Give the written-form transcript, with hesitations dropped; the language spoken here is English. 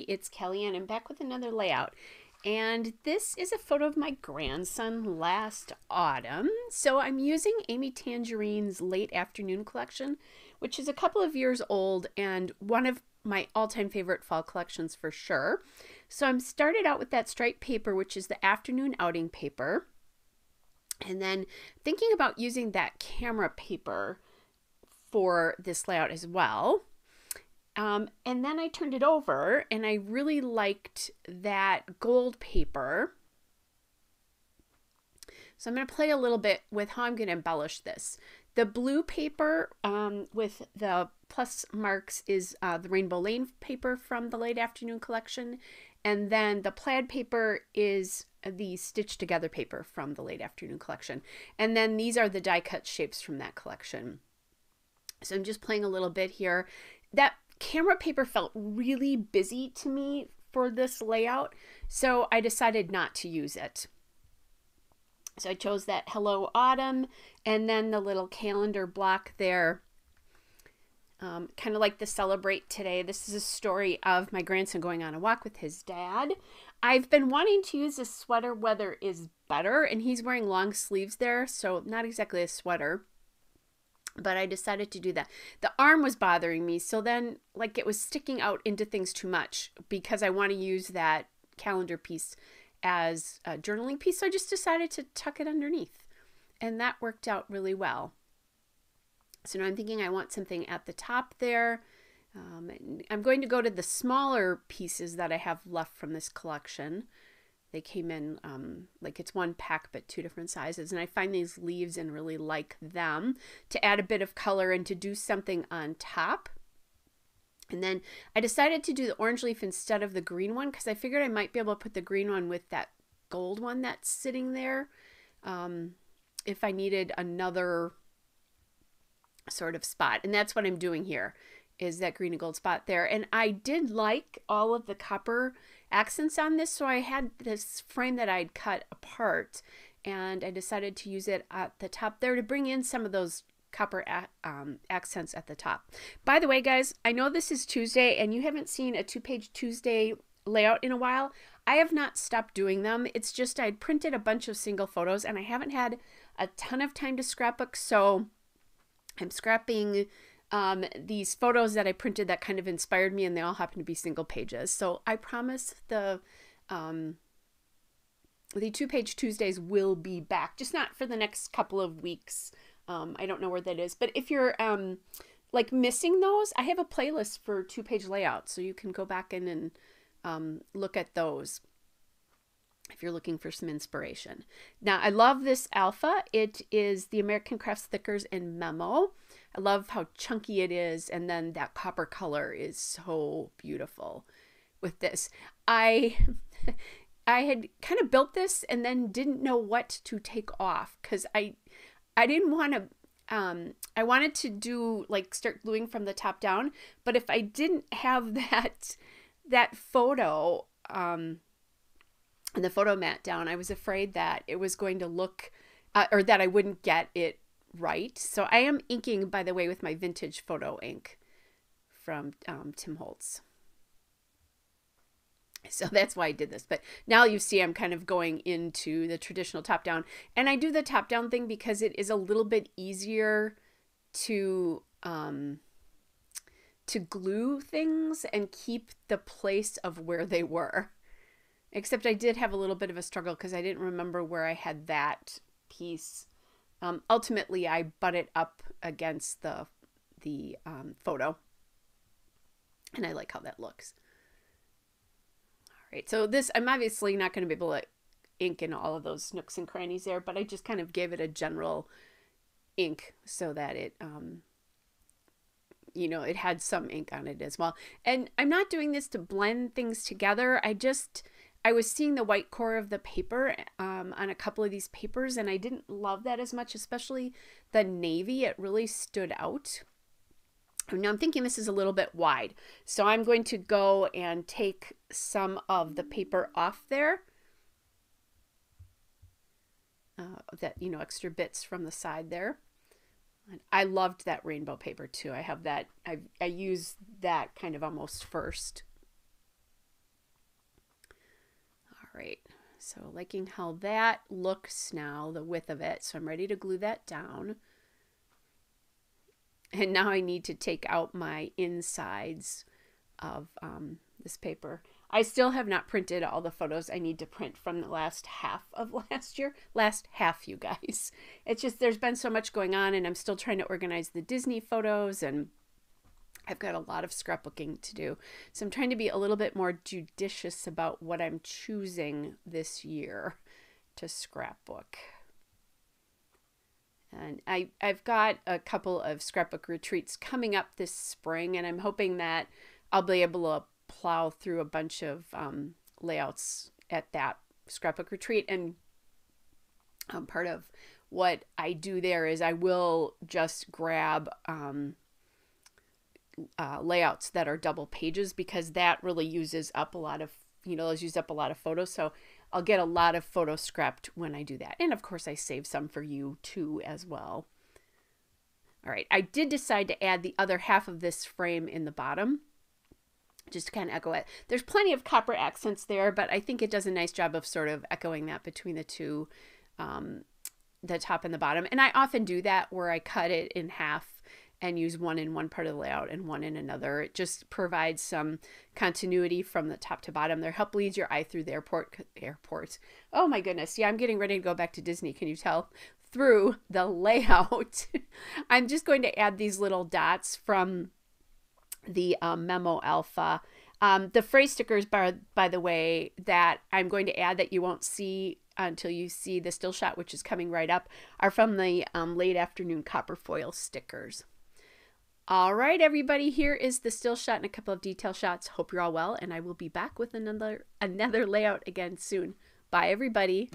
it's Kellyanne. I'm back with another layout. And this is a photo of my grandson last autumn. So I'm using Amy Tangerine's Late Afternoon collection, which is a couple of years old and one of my all-time favorite fall collections for sure. So I'm started out with that striped paper, which is the afternoon outing paper. And then thinking about using that camera paper for this layout as well. And then I turned it over and I really liked that gold paper. So I'm going to play a little bit with how I'm going to embellish this. The blue paper with the plus marks is the Rainbow Lane paper from the Late Afternoon collection. And then the plaid paper is the Stitched Together paper from the Late Afternoon collection. And then these are the die cut shapes from that collection. So I'm just playing a little bit here. That camera paper felt really busy to me for this layout, so I decided not to use it. So I chose that Hello Autumn and then the little calendar block there. Kind of like the Celebrate Today. This is a story of my grandson going on a walk with his dad. I've been wanting to use a sweater weather is better, and he's wearing long sleeves there, so not exactly a sweater. But I decided to do that. The arm was bothering me, so then like it was sticking out into things too much because I want to use that calendar piece as a journaling piece. So I just decided to tuck it underneath, and that worked out really well. So now I'm thinking I want something at the top there. I'm going to go to the smaller pieces that I have left from this collection. They came in like it's one pack but two different sizes, and I find these leaves and really like them to add a bit of color and to do something on top. And then I decided to do the orange leaf instead of the green one because I figured I might be able to put the green one with that gold one that's sitting there if I needed another sort of spot. And that's what I'm doing here, is that green and gold spot there. And I did like all of the copper accents on this, so I had this frame that I'd cut apart and I decided to use it at the top there to bring in some of those copper accents at the top. By the way, guys, I know this is Tuesday and you haven't seen a 2-page Tuesday layout in a while. I have not stopped doing them. It's just I'd printed a bunch of single photos and I haven't had a ton of time to scrapbook, so I'm scrapping these photos that I printed that kind of inspired me, and they all happen to be single pages. So I promise the 2-page Tuesdays will be back, just not for the next couple of weeks. I don't know where that is, but if you're like missing those, I have a playlist for 2-page layouts, so you can go back in and look at those if you're looking for some inspiration. Now, I love this alpha. It is the American Crafts Thickers and Memo. I love how chunky it is, and then that copper color is so beautiful with this. I had kind of built this and then didn't know what to take off because I didn't want to I wanted to do like start gluing from the top down, but if I didn't have that photo and the photo mat down, I was afraid that it was going to look or that I wouldn't get it right. So I am inking, by the way, with my vintage photo ink from Tim Holtz. So that's why I did this. But now you see I'm kind of going into the traditional top down, and I do the top down thing because it is a little bit easier to glue things and keep the place of where they were. Except I did have a little bit of a struggle because I didn't remember where I had that piece. Ultimately, I butt it up against the photo, and I like how that looks. All right, so this, I'm obviously not going to be able to ink in all of those nooks and crannies there, but I just kind of gave it a general ink so that it, you know, it had some ink on it as well. And I'm not doing this to blend things together. I was seeing the white core of the paper on a couple of these papers, and I didn't love that as much, especially the navy. It really stood out. Now I'm thinking this is a little bit wide, so I'm going to go and take some of the paper off there. That, you know, extra bits from the side there. And I loved that rainbow paper too. I have that, I use that kind of almost first. right, so liking how that looks now, the width of it. So I'm ready to glue that down. And now I need to take out my insides of this paper. I still have not printed all the photos I need to print from the last half of last year. Last half, you guys. It's just there's been so much going on, and I'm still trying to organize the Disney photos, and I've got a lot of scrapbooking to do. So I'm trying to be a little bit more judicious about what I'm choosing this year to scrapbook. And I've got a couple of scrapbook retreats coming up this spring, and I'm hoping that I'll be able to plow through a bunch of layouts at that scrapbook retreat. And part of what I do there is I will just grab layouts that are double pages, because that really uses up a lot of, those use up a lot of photos. So I'll get a lot of photos scrapped when I do that. And of course I save some for you too as well. All right, I did decide to add the other half of this frame in the bottom, just to kind of echo it. There's plenty of copper accents there, but I think it does a nice job of sort of echoing that between the two, the top and the bottom. And I often do that where I cut it in half and use one in one part of the layout and one in another. It just provides some continuity from the top to bottom there. Help lead your eye through the airport. Oh my goodness. Yeah, I'm getting ready to go back to Disney. Can you tell? Through the layout. I'm just going to add these little dots from the Memo Alpha. The phrase stickers, by the way, that I'm going to add that you won't see until you see the still shot, which is coming right up, are from the late afternoon copper foil stickers. All right, everybody, here is the still shot and a couple of detail shots. Hope you're all well, and I will be back with another layout again soon. Bye, everybody.